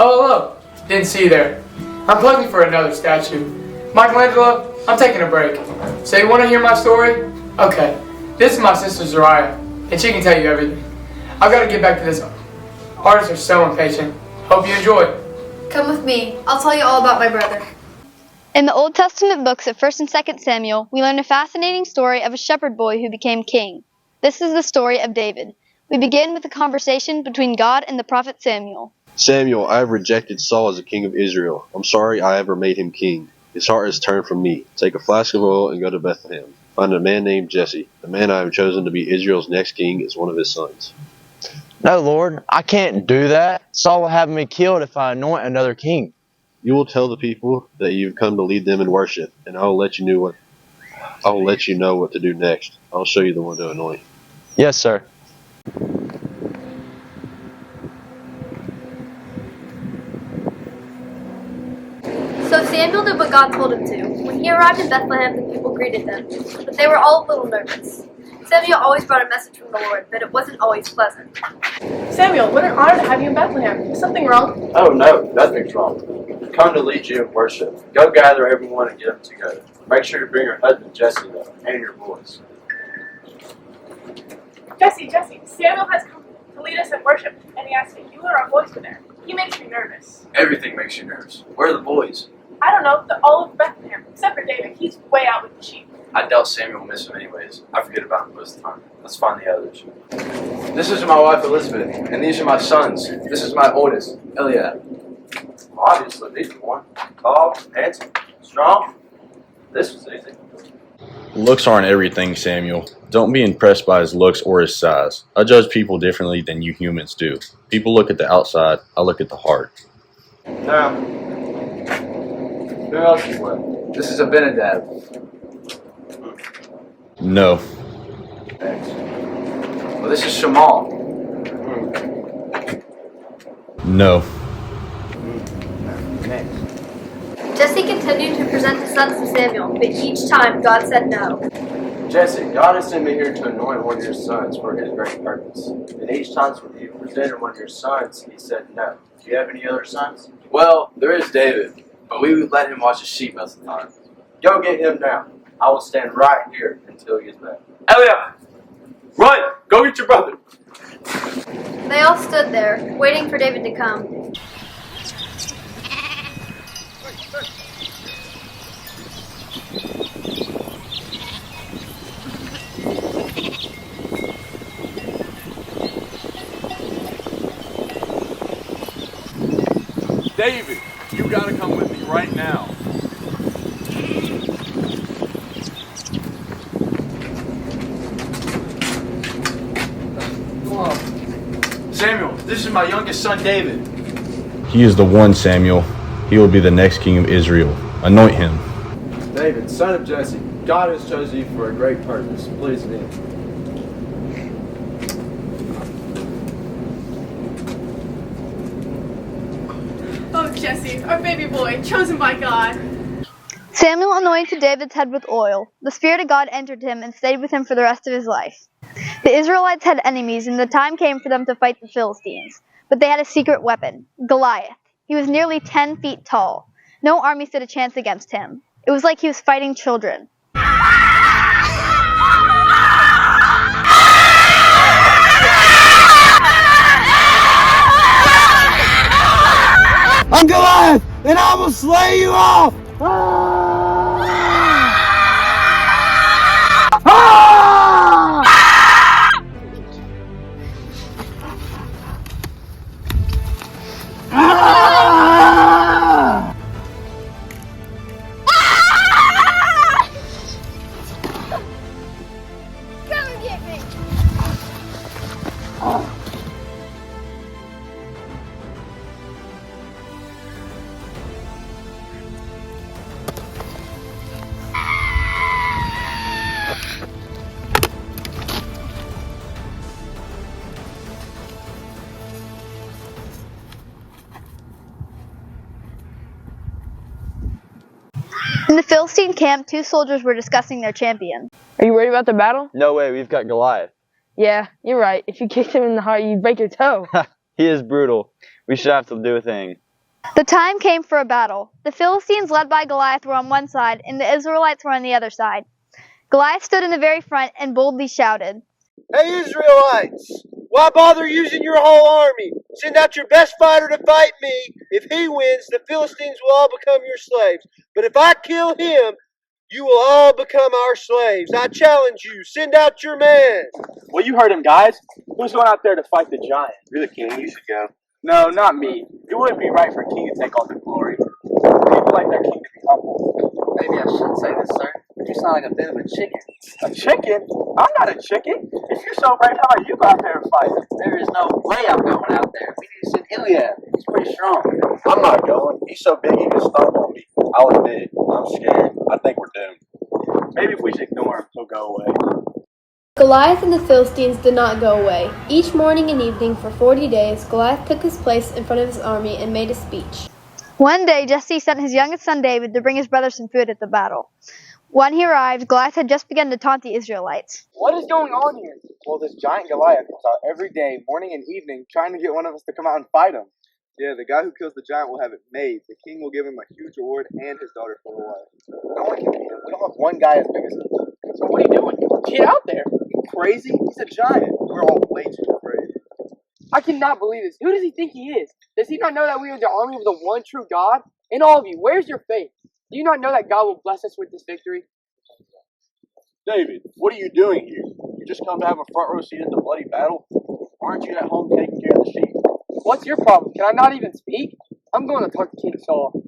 Oh, hello. Didn't see you there. I'm looking for another statue. Michelangelo, I'm taking a break. So you want to hear my story? Okay. This is my sister Zariah, and she can tell you everything. I've got to get back to this. Artists are so impatient. Hope you enjoy. Come with me. I'll tell you all about my brother. In the Old Testament books of 1st and 2nd Samuel, we learn a fascinating story of a shepherd boy who became king. This is the story of David. We begin with a conversation between God and the prophet Samuel. Samuel, I have rejected Saul as a king of Israel. I'm sorry I ever made him king. His heart has turned from me. Take a flask of oil and go to Bethlehem. Find a man named Jesse. The man I have chosen to be Israel's next king is one of his sons. No, Lord, I can't do that. Saul will have me killed if I anoint another king. You will tell the people that you've come to lead them in worship, and I will let you know what to do next. I'll show you the one to anoint. Yes, sir. So Samuel did what God told him to. When he arrived in Bethlehem, the people greeted them, but they were all a little nervous. Samuel always brought a message from the Lord, but it wasn't always pleasant. Samuel, what an honor to have you in Bethlehem. Is something wrong? Oh no, nothing's wrong. I've come to lead you in worship. Go gather everyone and get them together. Make sure to bring your husband Jesse though, and your boys. Jesse, Samuel has come to lead us in worship, and he asked if you and our boys were there. He makes me nervous. Everything makes you nervous. Where are the boys? I don't know, all of Bethlehem, except for David. He's way out with the sheep. I doubt Samuel will miss him anyways. I forget about him most of the time. Let's find the others. This is my wife Elizabeth, and these are my sons. This is my oldest, Eliab. Obviously, these are one. Tall, handsome, strong. This was easy. Looks aren't everything, Samuel. Don't be impressed by his looks or his size. I judge people differently than you humans do. People look at the outside, I look at the heart. Now, who else is left? This is Abinadab. No. Thanks. Well, this is Shamal. No. Next. Jesse continued to present his sons to Samuel, but each time God said no. Jesse, God has sent me here to anoint one of your sons for his great purpose. And each time when you presented one of your sons, he said no. Do you have any other sons? Well, there is David, but we would let him watch his sheep most of the time. Go get him now. I will stand right here until he gets back. Eliab! Run! Go get your brother! They all stood there, waiting for David to come. David, you gotta come with me right now. Samuel, this is my youngest son, David. He is the one, Samuel. He will be the next king of Israel. Anoint him. David, son of Jesse, God has chosen you for a great purpose. Please kneel. Oh, Jesse, our baby boy, chosen by God. Samuel anointed David's head with oil. The Spirit of God entered him and stayed with him for the rest of his life. The Israelites had enemies, and the time came for them to fight the Philistines. But they had a secret weapon, Goliath. He was nearly 10 feet tall. No army stood a chance against him. It was like he was fighting children. I'm Goliath, and I will slay you all! In the Philistine camp, two soldiers were discussing their champion. Are you worried about the battle? No way, we've got Goliath. Yeah, you're right. If you kicked him in the heart, you'd break your toe. He is brutal. We should have to do a thing. The time came for a battle. The Philistines, led by Goliath, were on one side, and the Israelites were on the other side. Goliath stood in the very front and boldly shouted, "Hey Israelites, why bother using your whole army? Send out your best fighter to fight me. If he wins, the Philistines will all become your slaves. But if I kill him, you will all become our slaves. I challenge you, send out your man." Well, you heard him, guys. Who's going out there to fight the giant? You're the king, you should go. No, not me. It wouldn't be right for a king to take all the glory. People like their king to be humble. Maybe I shouldn't say this, sir, but you sound like a bit of a chicken. A chicken? I'm not a chicken. If you're so brave, how about you go out there and fight? There is no way I'm going out there. We need to send Eliab. He's pretty strong. I'm not going. He's so big he can stomp on me. I'll admit it. I'm scared. I think we're doomed. Maybe if we just ignore him, he'll go away. Goliath and the Philistines did not go away. Each morning and evening for 40 days, Goliath took his place in front of his army and made a speech. One day, Jesse sent his youngest son David to bring his brother some food at the battle. When he arrived, Goliath had just begun to taunt the Israelites. What is going on here? Well, this giant Goliath comes out every day, morning and evening, trying to get one of us to come out and fight him. Yeah, the guy who kills the giant will have it made. The king will give him a huge reward and his daughter for a wife. No one can beat him. We don't have one guy as big as him. So what are you doing? Get out there. You crazy? He's a giant. We're all way too afraid. I cannot believe this. Who does he think he is? Does he not know that we are the army of the one true God? And all of you, where's your faith? Do you not know that God will bless us with this victory? David, what are you doing here? You just come to have a front row seat at the bloody battle? Aren't you at home taking care of the sheep? What's your problem? Can I not even speak? I'm going to talk to King Saul.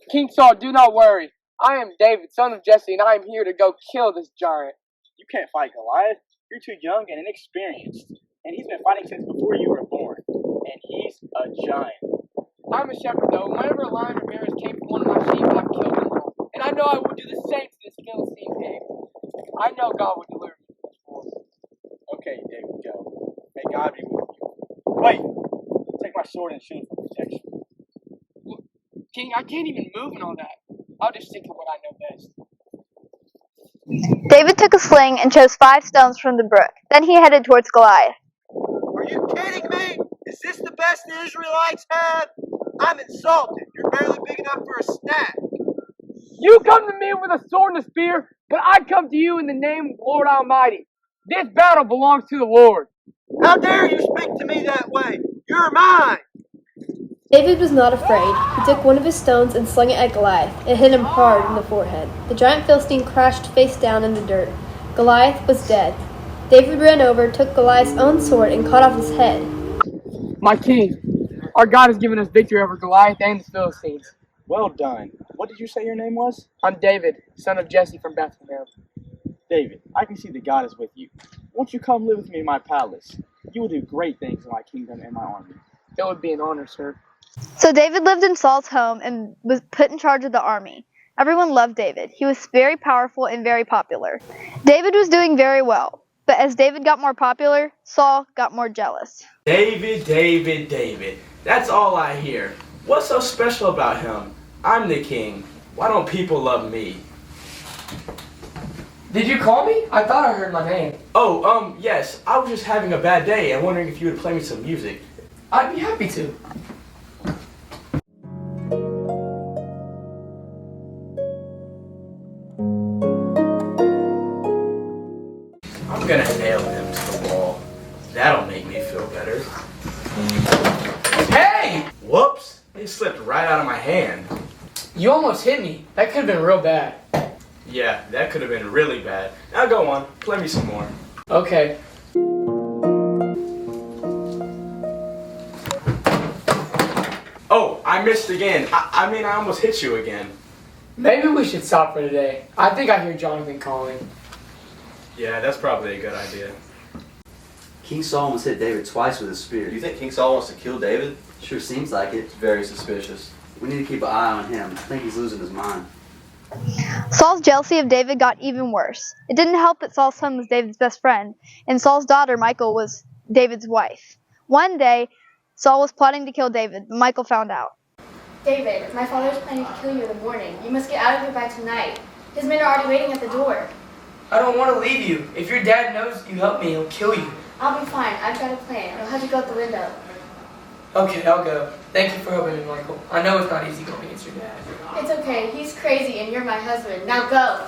King Saul, do not worry. I am David, son of Jesse, and I am here to go kill this giant. You can't fight Goliath. You're too young and inexperienced. And he's been fighting since before you were born. And he's a giant. I'm a shepherd, though. Whenever a lion or bear came from one of my sheep, I've killed them all. And I know I will do the same to this Philistine pig. I know God will deliver me from this war. Okay, David, go. May God be with you. Wait! Take my sword and shield for protection. King, I can't even move and all that. I'll just stick to what I know best. David took a sling and chose 5 stones from the brook. Then he headed towards Goliath. Are you kidding me? Is this the best the Israelites have? I'm insulted. You're barely big enough for a snack. You come to me with a sword and a spear, but I come to you in the name of the Lord Almighty. This battle belongs to the Lord. How dare you speak to me that way? You're mine. David was not afraid. He took one of his stones and slung it at Goliath. It hit him hard in the forehead. The giant Philistine crashed face down in the dirt. Goliath was dead. David ran over, took Goliath's own sword, and cut off his head. My king, our God has given us victory over Goliath and the Philistines. Well done. What did you say your name was? I'm David, son of Jesse from Bethlehem. David, I can see that God is with you. Won't you come live with me in my palace? You will do great things in my kingdom and my army. It would be an honor, sir. So David lived in Saul's home and was put in charge of the army. Everyone loved David. He was very powerful and very popular. David was doing very well. But as David got more popular, Saul got more jealous. David, David, David. That's all I hear. What's so special about him? I'm the king. Why don't people love me? Did you call me? I thought I heard my name. Oh, yes. I was just having a bad day and wondering if you would play me some music. I'd be happy to. I'm gonna nail him to the wall. That'll make me feel better. Hey! Whoops! It slipped right out of my hand. You almost hit me. That could have been real bad. Yeah, that could have been really bad. Now go on, play me some more. Okay. Oh, I missed again. I mean, I almost hit you again. Maybe we should stop for today. I think I hear Jonathan calling. Yeah, that's probably a good idea. King Saul almost hit David twice with a spear. Do you think King Saul wants to kill David? Sure seems like it. It's very suspicious. We need to keep an eye on him. I think he's losing his mind. Saul's jealousy of David got even worse. It didn't help that Saul's son was David's best friend, and Saul's daughter, Michal, was David's wife. One day, Saul was plotting to kill David, but Michal found out. David, my father is planning to kill you in the morning. You must get out of here by tonight. His men are already waiting at the door. I don't want to leave you. If your dad knows you helped me, he'll kill you. I'll be fine. I've got a plan. You'll have to go out the window. Okay, I'll go. Thank you for helping me, Michael. I know it's not easy going against your dad. It's okay. He's crazy and you're my husband. Now go.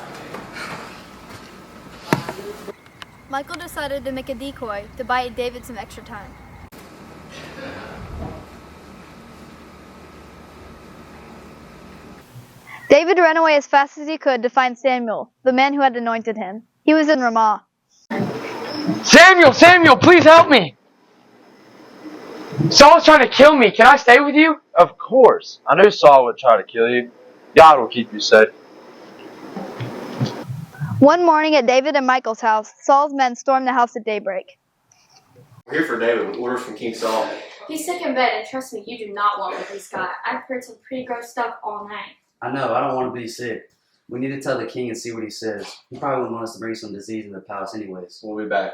Michael decided to make a decoy to buy David some extra time. David ran away as fast as he could to find Samuel, the man who had anointed him. He was in Ramah. Samuel, please help me. Saul's trying to kill me. Can I stay with you? Of course. I knew Saul would try to kill you. God will keep you safe. One morning at David and Michael's house, Saul's men stormed the house at daybreak. We're here for David with orders from King Saul. He's sick in bed, and trust me, you do not want what he's got. I've heard some pretty gross stuff all night. I know, I don't want to be sick. We need to tell the king and see what he says. He probably wouldn't want us to bring some disease in the palace anyways. We'll be back.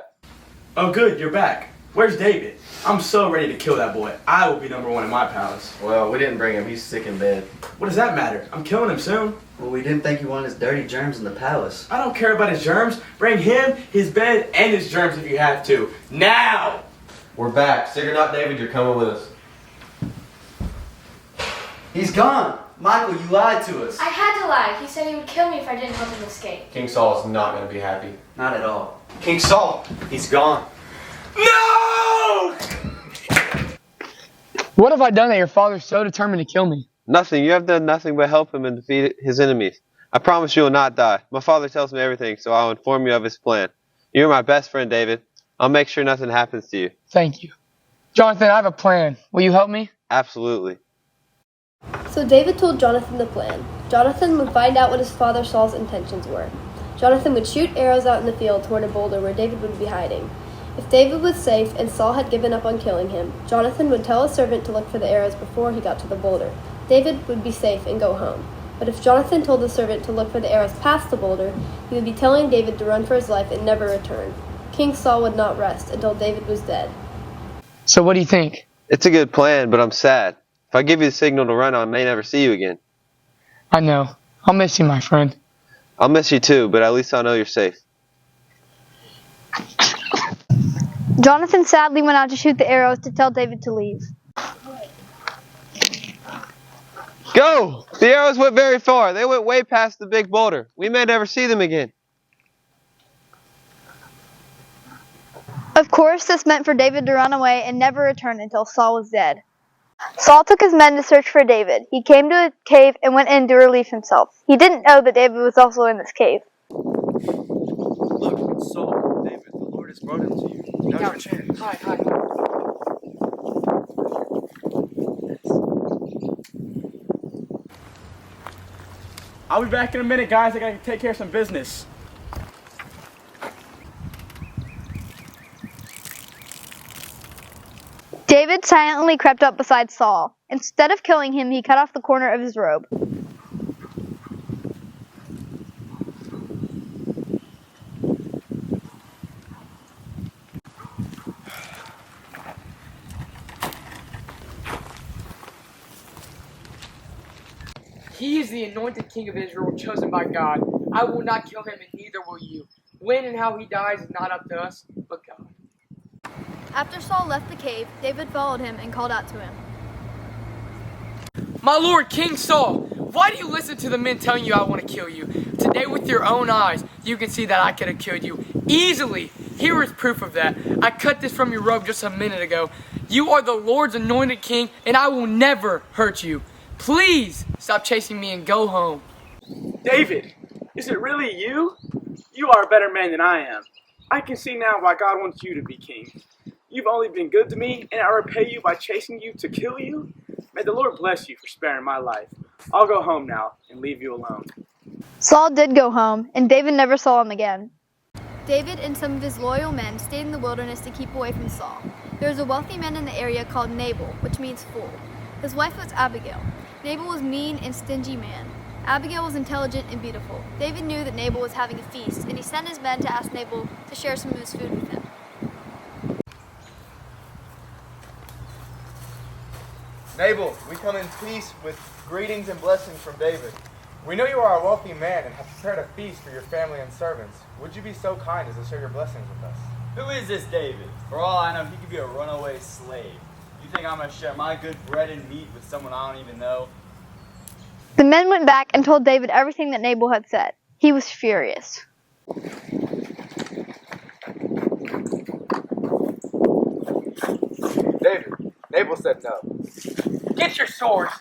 Oh good, you're back. Where's David? I'm so ready to kill that boy. I will be number one in my palace. Well, we didn't bring him. He's sick in bed. What does that matter? I'm killing him soon. Well, we didn't think you wanted his dirty germs in the palace. I don't care about his germs. Bring him, his bed, and his germs if you have to. Now! We're back. Sick or not, David, you're coming with us. He's gone! Michael, you lied to us. I had to lie. He said he would kill me if I didn't help him escape. King Saul is not going to be happy. Not at all. King Saul, he's gone. No! What have I done that your father's so determined to kill me? Nothing. You have done nothing but help him and defeat his enemies. I promise you will not die. My father tells me everything, so I'll inform you of his plan. You're my best friend, David. I'll make sure nothing happens to you. Thank you. Jonathan, I have a plan. Will you help me? Absolutely. So David told Jonathan the plan. Jonathan would find out what his father Saul's intentions were. Jonathan would shoot arrows out in the field toward a boulder where David would be hiding. If David was safe and Saul had given up on killing him, Jonathan would tell a servant to look for the arrows before he got to the boulder. David would be safe and go home. But if Jonathan told the servant to look for the arrows past the boulder, he would be telling David to run for his life and never return. King Saul would not rest until David was dead. So what do you think? It's a good plan, but I'm sad. If I give you the signal to run, I may never see you again. I know. I'll miss you, my friend. I'll miss you too, but at least I'll know you're safe. Jonathan sadly went out to shoot the arrows to tell David to leave. Go! The arrows went very far. They went way past the big boulder. We may never see them again. Of course, this meant for David to run away and never return until Saul was dead. Saul took his men to search for David. He came to a cave and went in to relieve himself. He didn't know that David was also in this cave. Look, it's Saul. David, the Lord has brought him to you. Now's your chance. Hi. I'll be back in a minute, guys. I gotta take care of some business. David silently crept up beside Saul. Instead of killing him, he cut off the corner of his robe. He is the anointed king of Israel, chosen by God. I will not kill him, and neither will you. When and how he dies is not up to us, but God. After Saul left the cave, David followed him and called out to him. My lord, King Saul, why do you listen to the men telling you I want to kill you? Today with your own eyes, you can see that I could have killed you easily. Here is proof of that. I cut this from your robe just a minute ago. You are the Lord's anointed king, and I will never hurt you. Please stop chasing me and go home. David, is it really you? You are a better man than I am. I can see now why God wants you to be king. You've only been good to me, and I repay you by chasing you to kill you. May the Lord bless you for sparing my life. I'll go home now and leave you alone. Saul did go home, and David never saw him again. David and some of his loyal men stayed in the wilderness to keep away from Saul. There was a wealthy man in the area called Nabal, which means fool. His wife was Abigail. Nabal was a mean and stingy man. Abigail was intelligent and beautiful. David knew that Nabal was having a feast, and he sent his men to ask Nabal to share some of his food with him. Nabal, we come in peace with greetings and blessings from David. We know you are a wealthy man and have prepared a feast for your family and servants. Would you be so kind as to share your blessings with us? Who is this David? For all I know, he could be a runaway slave. You think I'm going to share my good bread and meat with someone I don't even know? The men went back and told David everything that Nabal had said. He was furious. David, Nabal said no. Get your swords.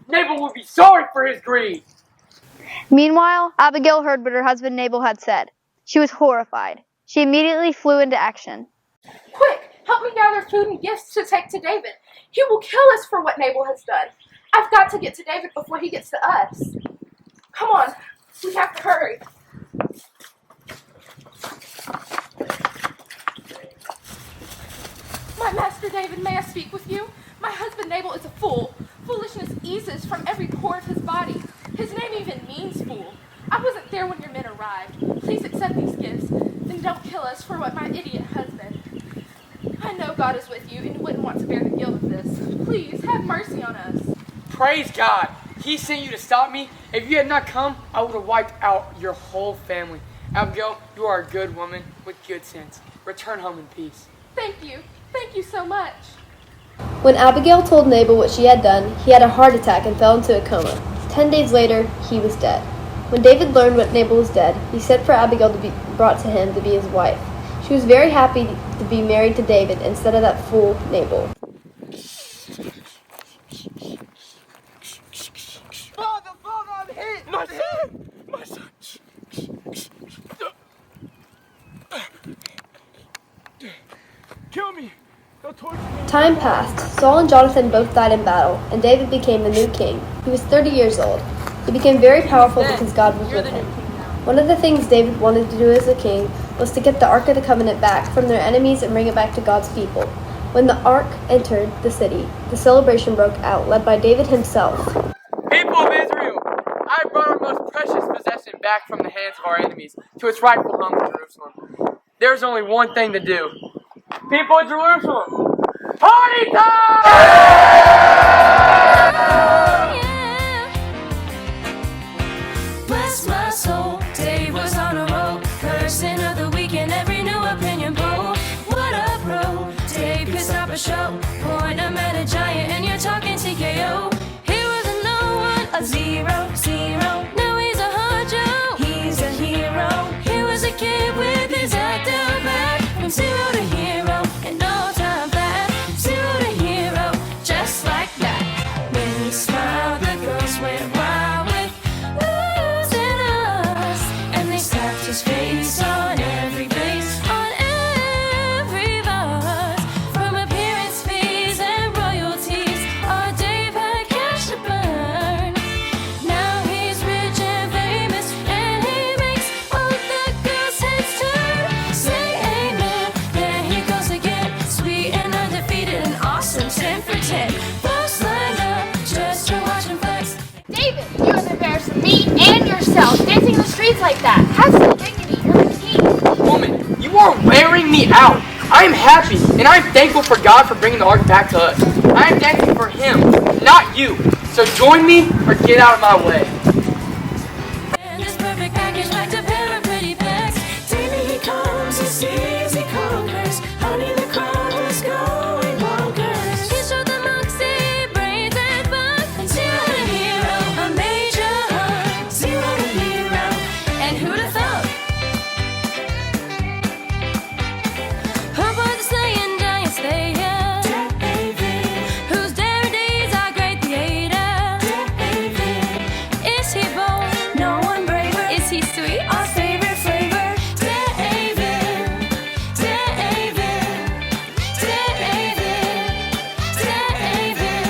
Nabal will be sorry for his greed. Meanwhile, Abigail heard what her husband Nabal had said. She was horrified. She immediately flew into action. Quick, help me gather food and gifts to take to David. He will kill us for what Nabal has done. I've got to get to David before he gets to us. Come on, we have to hurry. My master David, may I speak with you? My husband Nabal is a fool. Foolishness eases from every pore of his body. His name even means fool. I wasn't there when your men arrived. Please accept these gifts. Then don't kill us for what my idiot husband. I know God is with you and you wouldn't want to bear the guilt of this. Please, have mercy on us. Praise God. He sent you to stop me. If you had not come, I would have wiped out your whole family. Abigail, you are a good woman with good sense. Return home in peace. Thank you. Thank you so much. When Abigail told Nabal what she had done, he had a heart attack and fell into a coma. 10 days later, he was dead. When David learned what Nabal was dead, he sent for Abigail to be brought to him to be his wife. She was very happy to be married to David instead of that fool Nabal. Father, I'm hit! My son! My son! Kill me! They'll torture me! Time passed. Saul and Jonathan both died in battle, and David became the new king. He was 30 years old. He became very powerful because God was with him. One of the things David wanted to do as a king was to get the Ark of the Covenant back from their enemies and bring it back to God's people. When the Ark entered the city, the celebration broke out, led by David himself. People of Israel, I brought our most precious possession back from the hands of our enemies to its rightful home in Jerusalem. There's only one thing to do. People of Jerusalem, party Bless my soul, Dave was on a roll. Person of the week in every new opinion poll. What a pro, Dave could stop a show. Point him at a giant and you're talking TKO. He was a no one, a zero, zero. Now he's a honcho, he's a hero. He was a kid with his act down back. From zero to hero, and no time flat. Zero to hero, just like that. When he smiled, the girls went wild with losing us. And they slapped his face on every base, on every bus. From appearance fees and royalties, our Dave had cash to burn. Now he's rich and famous, and he makes all the girls' heads turn. Say amen, there he goes again. Sweet and undefeated and awesome, 10 for 10. Boss lined up just to watch him flex. David, you have embarrassed me and yourself dancing in the streets like that. Have some dignity. You're the king. Woman, you are wearing me out. I am happy, and I am thankful for God for bringing the ark back to us. I am dancing for Him, not you. So join me or get out of my way. And this perfect package like a pair of pretty bags. Daily he comes, he sees, he conquers. Honey, the crowd was going bonkers. He showed the moxie, brains and fun. And zero to hero, a major hunt. Zero to hero, and who'd have thought? Her boys slaying giants, they David. Whose daring deeds are great theater. David. Is he bold? No one braver. Is he sweet? Our favorite flavor. David. David. David. David.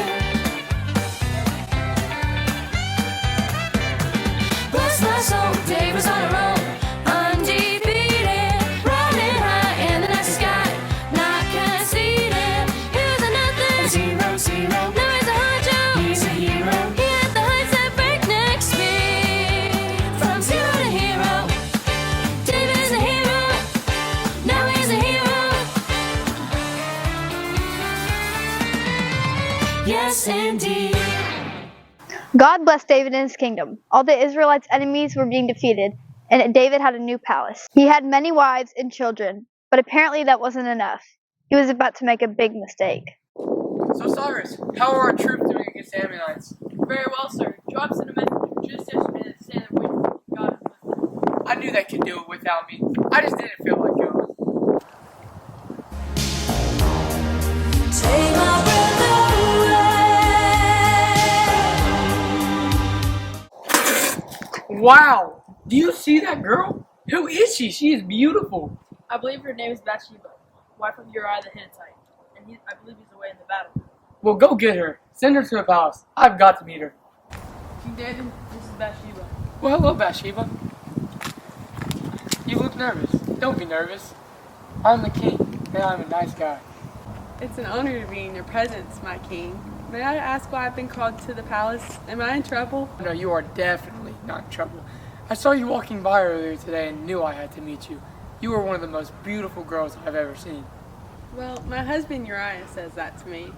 Bless my soul, Dave was on a roll. Undefeated. Riding high in the night sky. Not conceded. He was a nothing. Zero, zero. Now he's a honcho. He's a hero. He had the heights at breakneck speed. From zero to hero. David is a hero. Now he's a hero. Yes, indeed. God blessed David and his kingdom. All the Israelites' enemies were being defeated, and David had a new palace. He had many wives and children, but apparently that wasn't enough. He was about to make a big mistake. So Cyrus, how are our troops doing against the Ammonites? Very well, sir. Joab sent a message just yesterday to say that we God is with them. I knew they could do it without me. I just didn't feel like going. Take my breath away. Wow! Do you see that girl? Who is she? She is beautiful. I believe her name is Bathsheba, wife of Uriah the Hittite, and I believe he's away in the battle. Well, go get her. Send her to the palace. I've got to meet her. King David, this is Bathsheba. Well, hello, Bathsheba. You look nervous. Don't be nervous. I'm the king, and I'm a nice guy. It's an honor to be in your presence, my king. May I ask why I've been called to the palace? Am I in trouble? No, you are definitely not in trouble. I saw you walking by earlier today and knew I had to meet you. You are one of the most beautiful girls I've ever seen. Well, my husband Uriah says that to me.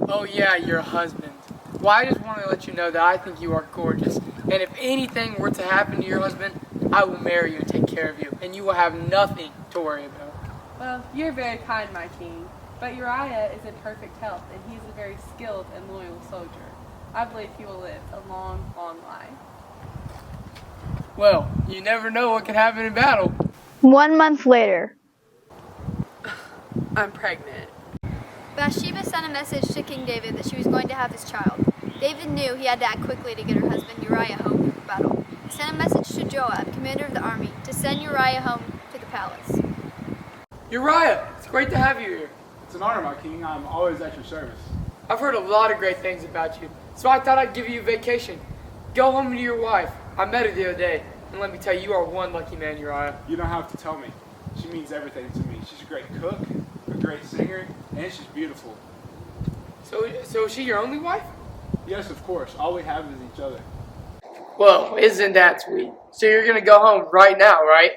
Oh yeah, your husband. Well, I just want to let you know that I think you are gorgeous. And if anything were to happen to your husband, I will marry you and take care of you. And you will have nothing to worry about. Well, you're very kind, my king. But Uriah is in perfect health, and he's a very skilled and loyal soldier. I believe he will live a long, long life. Well, you never know what can happen in battle. 1 month later. I'm pregnant. Bathsheba sent a message to King David that she was going to have his child. David knew he had to act quickly to get her husband Uriah home from battle. He sent a message to Joab, commander of the army, to send Uriah home to the palace. Uriah, it's great to have you here. It's an honor, my king. I'm always at your service. I've heard a lot of great things about you, so I thought I'd give you a vacation. Go home to your wife. I met her the other day, and let me tell you, you are one lucky man, Uriah. You don't have to tell me. She means everything to me. She's a great cook, a great singer, and she's beautiful. So is she your only wife? Yes, of course. All we have is each other. Well, isn't that sweet? So you're gonna go home right now, right?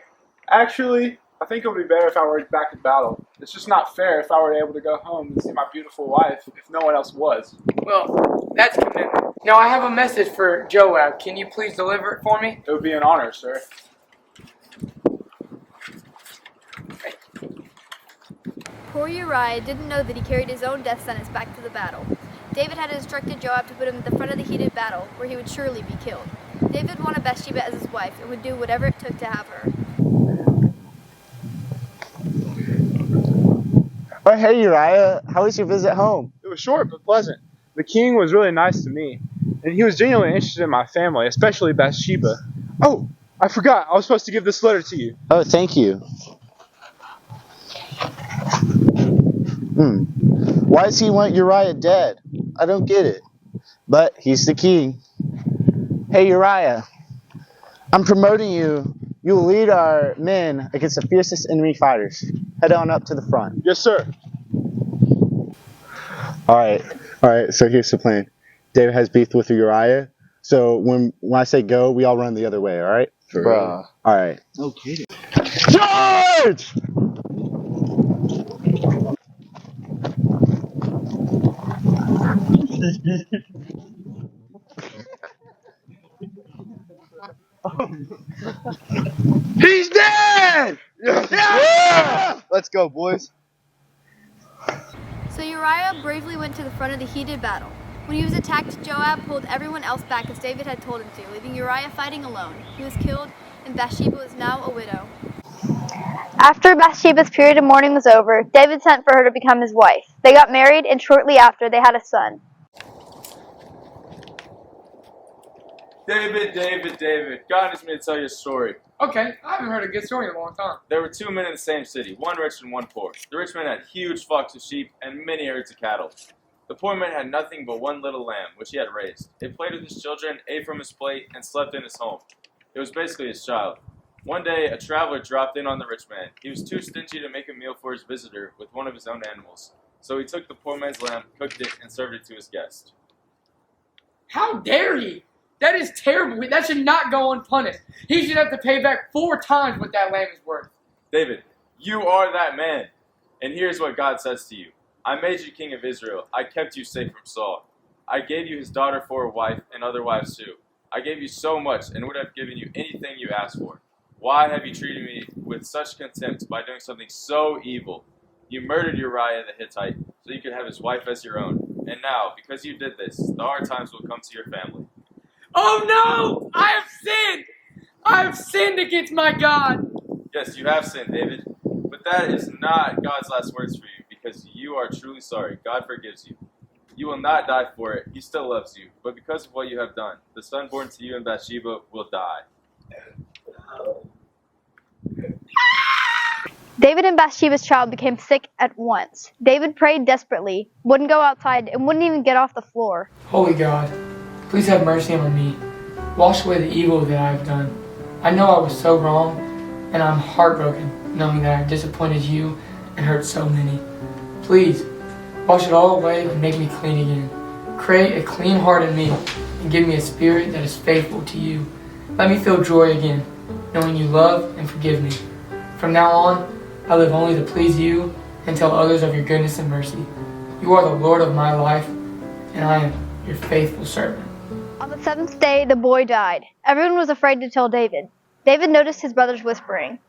Actually, I think it would be better if I were back in battle. It's just not fair if I were able to go home and see my beautiful wife if no one else was. Well, that's commitment. Now I have a message for Joab. Can you please deliver it for me? It would be an honor, sir. Poor Uriah didn't know that he carried his own death sentence back to the battle. David had instructed Joab to put him at the front of the heated battle, where he would surely be killed. David wanted Bathsheba as his wife and would do whatever it took to have her. Oh, hey Uriah, how was your visit home? It was short but pleasant. The king was really nice to me, and he was genuinely interested in my family, especially Bathsheba. Oh, I forgot. I was supposed to give this letter to you. Oh, thank you. Why does he want Uriah dead? I don't get it. But he's the king. Hey Uriah, I'm promoting you. You will lead our men against the fiercest enemy fighters. Head on up to the front. Yes, sir. Alright, so here's the plan. David has beef with Uriah. So when I say go, we all run the other way, alright? Bruh. Alright. Okay. Charge! He's dead! Yeah! Let's go, boys. So Uriah bravely went to the front of the heated battle. When he was attacked, Joab pulled everyone else back as David had told him to, leaving Uriah fighting alone. He was killed, and Bathsheba was now a widow. After Bathsheba's period of mourning was over, David sent for her to become his wife. They got married, and shortly after, they had a son. David, God has me to tell you a story. Okay, I haven't heard a good story in a long time. There were 2 men in the same city, one rich and one poor. The rich man had huge flocks of sheep and many herds of cattle. The poor man had nothing but one little lamb, which he had raised. It played with his children, ate from his plate, and slept in his home. It was basically his child. One day, a traveler dropped in on the rich man. He was too stingy to make a meal for his visitor with one of his own animals. So he took the poor man's lamb, cooked it, and served it to his guest. How dare he? That is terrible. That should not go unpunished. He should have to pay back 4 times what that lamb is worth. David, you are that man. And here's what God says to you. I made you king of Israel. I kept you safe from Saul. I gave you his daughter for a wife and other wives too. I gave you so much and would have given you anything you asked for. Why have you treated me with such contempt by doing something so evil? You murdered Uriah the Hittite so you could have his wife as your own. And now, because you did this, the hard times will come to your family. Oh no! I have sinned! I have sinned against my God! Yes, you have sinned, David. But that is not God's last words for you, because you are truly sorry. God forgives you. You will not die for it. He still loves you. But because of what you have done, the son born to you in Bathsheba will die. David and Bathsheba's child became sick at once. David prayed desperately, wouldn't go outside, and wouldn't even get off the floor. Holy God, please have mercy on me. Wash away the evil that I have done. I know I was so wrong, and I'm heartbroken knowing that I have disappointed you and hurt so many. Please, wash it all away and make me clean again. Create a clean heart in me and give me a spirit that is faithful to you. Let me feel joy again, knowing you love and forgive me. From now on, I live only to please you and tell others of your goodness and mercy. You are the Lord of my life, and I am your faithful servant. On the seventh day, the boy died. Everyone was afraid to tell David. David noticed his brothers whispering.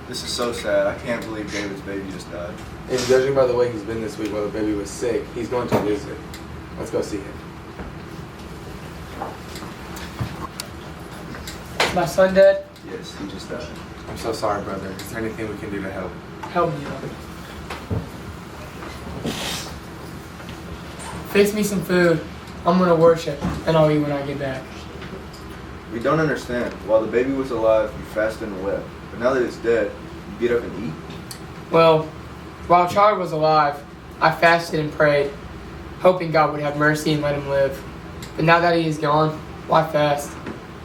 This is so sad. I can't believe David's baby just died. And judging by the way he's been this week while the baby was sick, he's going to lose it. Let's go see him. Is my son dead? Yes, he just died. I'm so sorry, brother. Is there anything we can do to help? Help me, Lord. Fix me some food. I'm going to worship, and I'll eat when I get back. We don't understand. While the baby was alive, you fasted and wept. But now that it's dead, you get up and eat? Well, while child was alive, I fasted and prayed, hoping God would have mercy and let him live. But now that he is gone, why fast?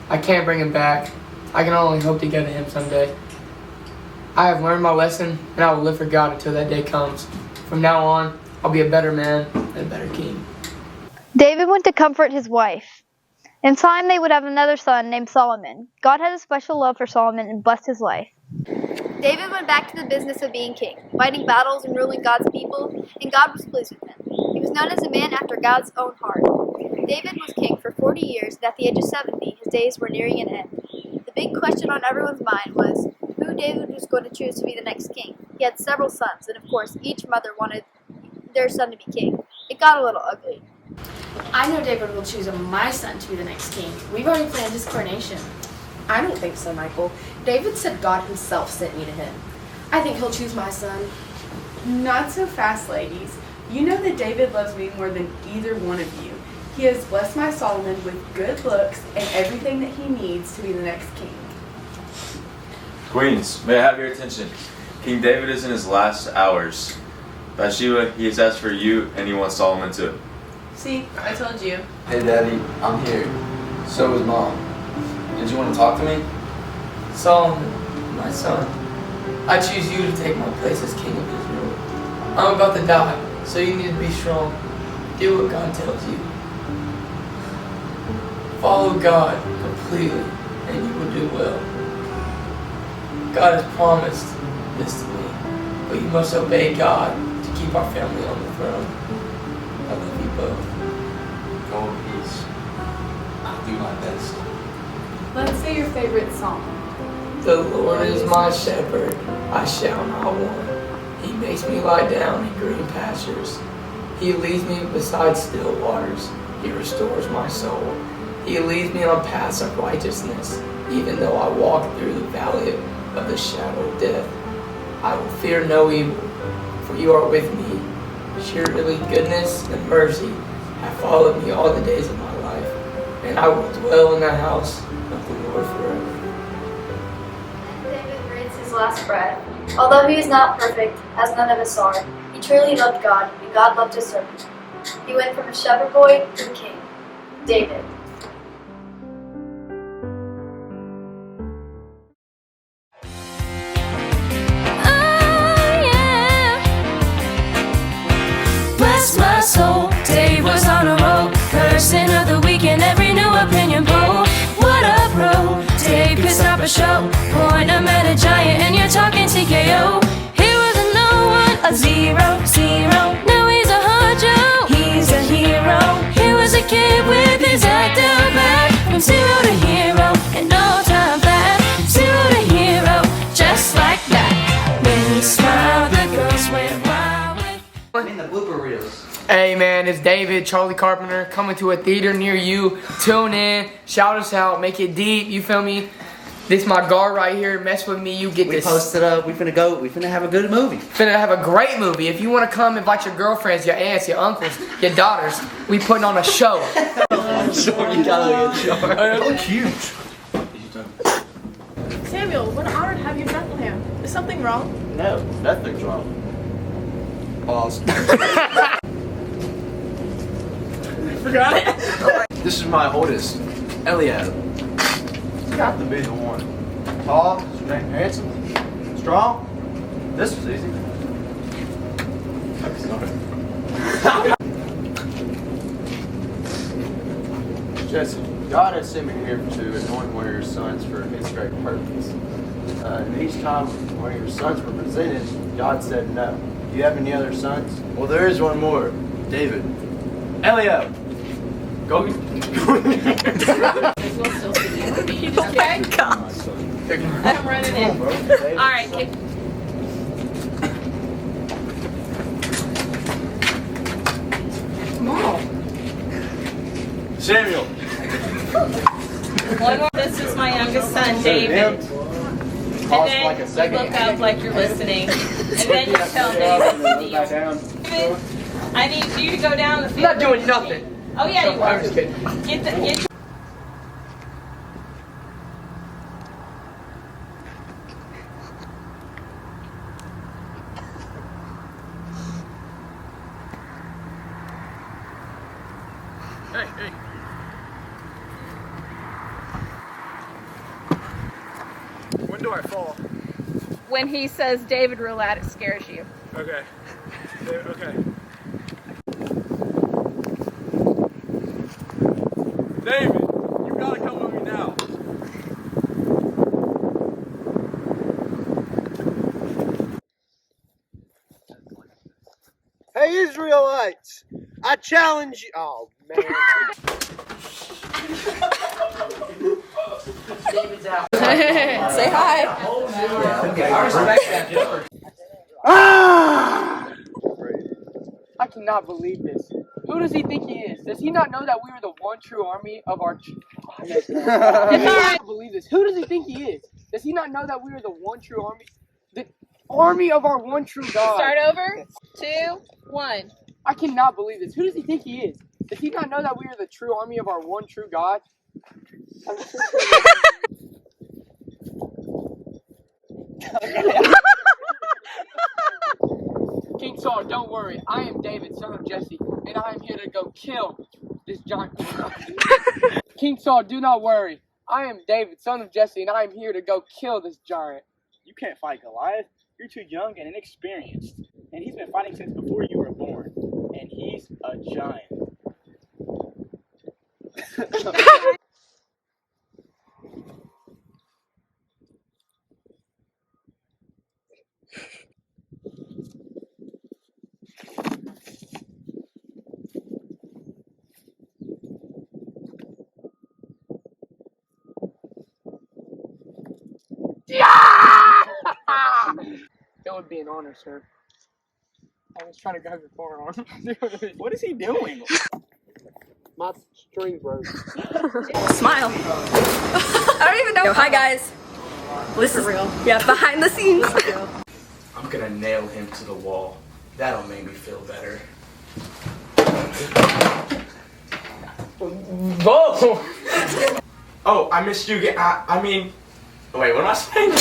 I can't bring him back. I can only hope to get to him someday. I have learned my lesson, and I will live for God until that day comes. From now on, I'll be a better man and a better king. David went to comfort his wife. In time, they would have another son named Solomon. God had a special love for Solomon and blessed his life. David went back to the business of being king, fighting battles and ruling God's people, and God was pleased with him. He was known as a man after God's own heart. David was king for 40 years, and at the age of 70, his days were nearing an end. The big question on everyone's mind was who David was going to choose to be the next king. He had several sons, and of course, each mother wanted their son to be king. It got a little ugly. I know David will choose my son to be the next king. We've already planned his coronation. I don't think so, Michael. David said God himself sent me to him. I think he'll choose my son. Not so fast, ladies. You know that David loves me more than either one of you. He has blessed my Solomon with good looks and everything that he needs to be the next king. Queens, may I have your attention? King David is in his last hours. Bathsheba, he has asked for you, and he wants Solomon too. See, I told you. Hey Daddy, I'm here. So is Mom. Did you want to talk to me? Solomon, my son, I choose you to take my place as king of Israel. I'm about to die, so you need to be strong. Do what God tells you. Follow God completely, and you will do well. God has promised this to me, but you must obey God to keep our family on the throne. I love you both. Go in peace. I'll do my best. Let's say your favorite song. The Lord is my shepherd, I shall not want. He makes me lie down in green pastures. He leads me beside still waters. He restores my soul. He leads me on paths of righteousness. Even though I walk through the valley of the shadow of death, I will fear no evil, for you are with me. Surely goodness and mercy have followed me all the days of my life, and I will dwell in the house of the Lord forever. David breathes his last breath. Although he was not perfect, as none of us are, he truly loved God, and God loved his servant. He went from a shepherd boy to a king. David. Bless my soul, Dave was on a roll. Person of the week in every new opinion poll. What a pro, Dave could stop a show. Point him at a giant and you're talking TKO. He was a no one, a 0, 0. Now he's a honcho, he's a hero. He was a kid with his act down back. From 0 to hero, in no time flat. 0 to hero, just like that. When he smiled, the girls went wild with Amen. man, it's David, Charlie Carpenter, coming to a theater near you. Tune in, shout us out, make it deep, you feel me? This my guard right here, mess with me, you get We this. posted up, we finna have a good movie. Finna have a great movie. If you want to come, invite your girlfriends, your aunts, your uncles, your daughters. We putting on a show. You gotta get short. It looks huge. Samuel, we're honored to have you in Bethlehem. Is something wrong? No, nothing's wrong. Pause. Forgot it. This is my oldest, Eliab. He's got to be the one. Tall, handsome, strong. This was easy. Jesse, God has sent me here to anoint one of your sons for his great purpose. And each time one of your sons were presented, God said no. Do you have any other sons? Well, there is one more. David. Eliab. Go. Okay, come. I'm running in. All right, kick. Mom. Samuel. One more. This is my youngest son, David. And then you look up like you're listening. And then you tell David to kneel. David, I need you to go down the field. I'm not doing nothing. Oh yeah, you I'm are. just kidding. Get Hey. When do I fall? when he says David real loud, it scares you. Okay. Okay. David, you gotta come with me now. Hey, Israelites! I challenge you. Oh, man. Say hi. I respect that. Ah! I cannot believe this. Who does he think he is? Does he not know that we are the one true army of our... I cannot believe this. Who does he think he is? Does he not know that we are the one true army? The army of our one true God. Start over. 2, 1. I cannot believe this. Who does he think he is? Does he not know that we are the true army of our one true God? King Saul, don't worry. I am David, son of Jesse, and I am here to go kill this giant. King Saul, do not worry. I am David, son of Jesse, and I am here to go kill this giant. You can't fight Goliath. You're too young and inexperienced. And he's been fighting since before you were born. And he's a giant. That would be an honor, sir. I was trying to grab your forearm. What is he doing? My string broke. Smile. I don't even know. Hi guys. This is real. Yeah, behind the scenes. I'm gonna nail him to the wall. That'll make me feel better. Whoa! Oh, I missed you again. I mean, wait, what am I saying?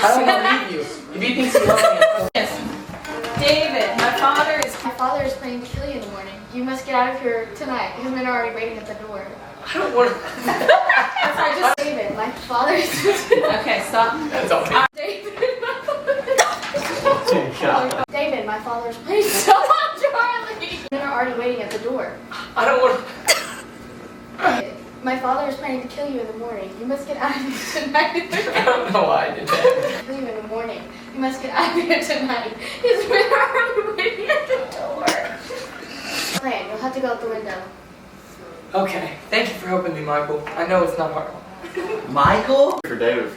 I don't want to leave you. If you think you love me. David, my father is planning to kill you in the morning. You must get out of here tonight. His men are already waiting at the door. I don't want to. Sorry, just David, my father is... Okay, stop. That's all. David, my father's... Please stop, Charlie! His men are already waiting at the door. I don't want to. My father is planning to kill you in the morning. You must get out of here tonight. I don't know why I did that. Kill you in the morning. You must get out of here tonight. His men are already waiting at the door. Plan, you'll have to go out the window. Okay, thank you for helping me, Michael. I know it's not hard. Michael? For David,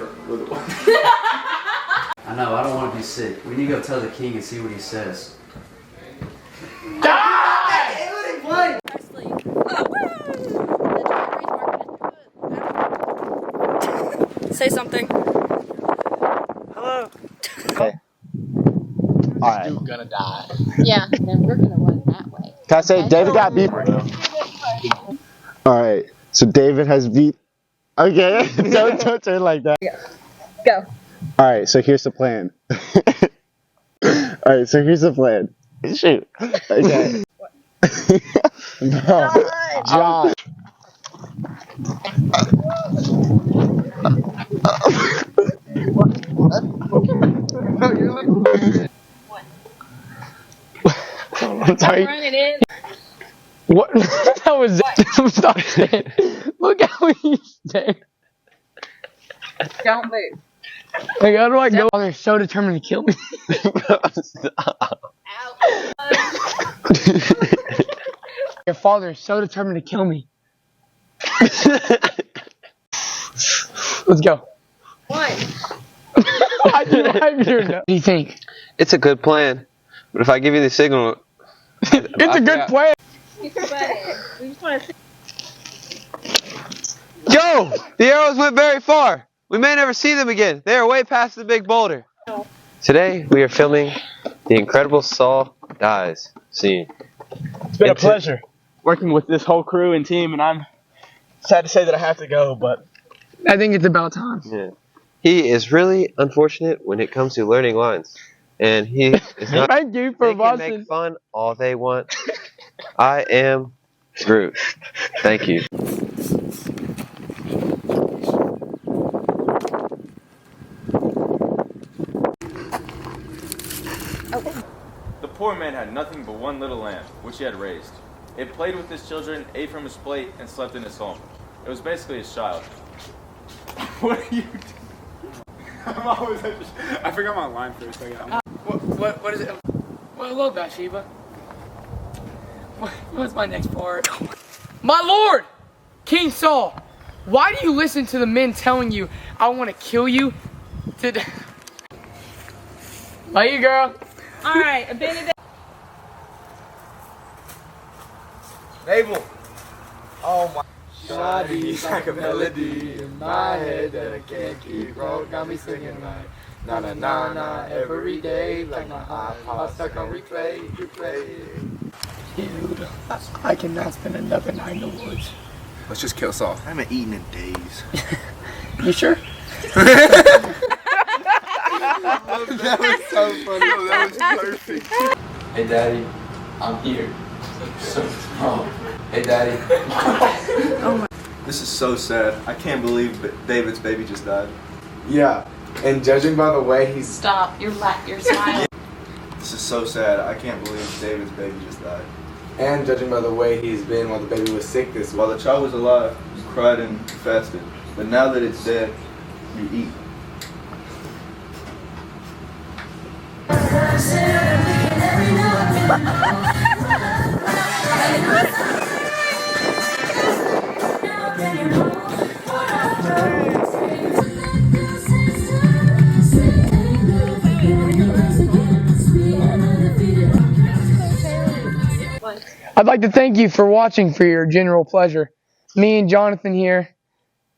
I know, I don't want to be sick. We need to go tell the king and see what he says. Alright. Dude gonna die. Yeah, then we're gonna run that way. Can I say Okay. David got beat? Alright, so David has beat. Okay, don't turn like that. Go. Alright, so here's the plan. Alright, so here's the plan. Shoot. Okay. No. John. I'm sorry. Run it in. What? That was. Stop saying. Look how he's dead. Don't move. Like, how do I go? They're so determined to kill me. Your father is so determined to kill me. Let's go. One. What do you think? It's a good plan, but if I give you the signal, It's a good plan. We just want to see. Go! The arrows went very far. We may never see them again. They are way past the big boulder. Today we are filming the Incredible Saul Dies scene. It's been a pleasure working with this whole crew and team, and I'm sad to say that I have to go, but I think it's about time. Yeah. He is really unfortunate when it comes to learning lines. And he is not. Thank you for they can watching. make fun all they want. I am Groot. Thank you. The poor man had nothing but one little lamb, which he had raised. It played with his children, ate from his plate, and slept in his home. It was basically his child. What are you doing? I forgot my line for a second. What is it? Well, hello, Bathsheba. What's my next part? My lord, King Saul, why do you listen to the men telling you I want to kill you? Are you, girl? All right, Abinadab. Nabal. Oh my. Shoddy's like a melody in my head that I can't keep wrong. Got me singing like na na na na every day, like my iPod stuck on replay. Dude, I cannot spend another night in the woods. Let's just kill Saul. I haven't eaten in days. You sure? That was so funny. Oh, that was perfect. Hey Daddy, I'm here. So strong. Hey Daddy. This is so sad. I can't believe David's baby just died. Yeah, and judging by the way he's... Stop. You're smiling. This is so sad. I can't believe David's baby just died. And judging by the way he's been while the baby was sick this week. While the child was alive, you cried and fasted. But now that it's dead, you eat. I'd like to thank you for watching for your general pleasure. Me and Jonathan here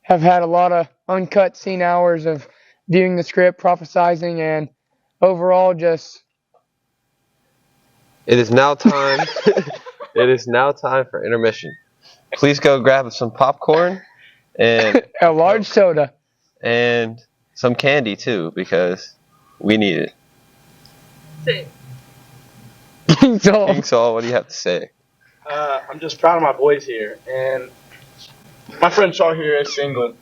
have had a lot of uncut scene hours of viewing the script, prophesizing, and overall just... It is now time. It is now time for intermission. Please go grab some popcorn and a large soda and some candy too, because we need it. Sit. King Saul. King Saul, what do you have to say? I'm just proud of my boys here, and my friend Shaw here is single.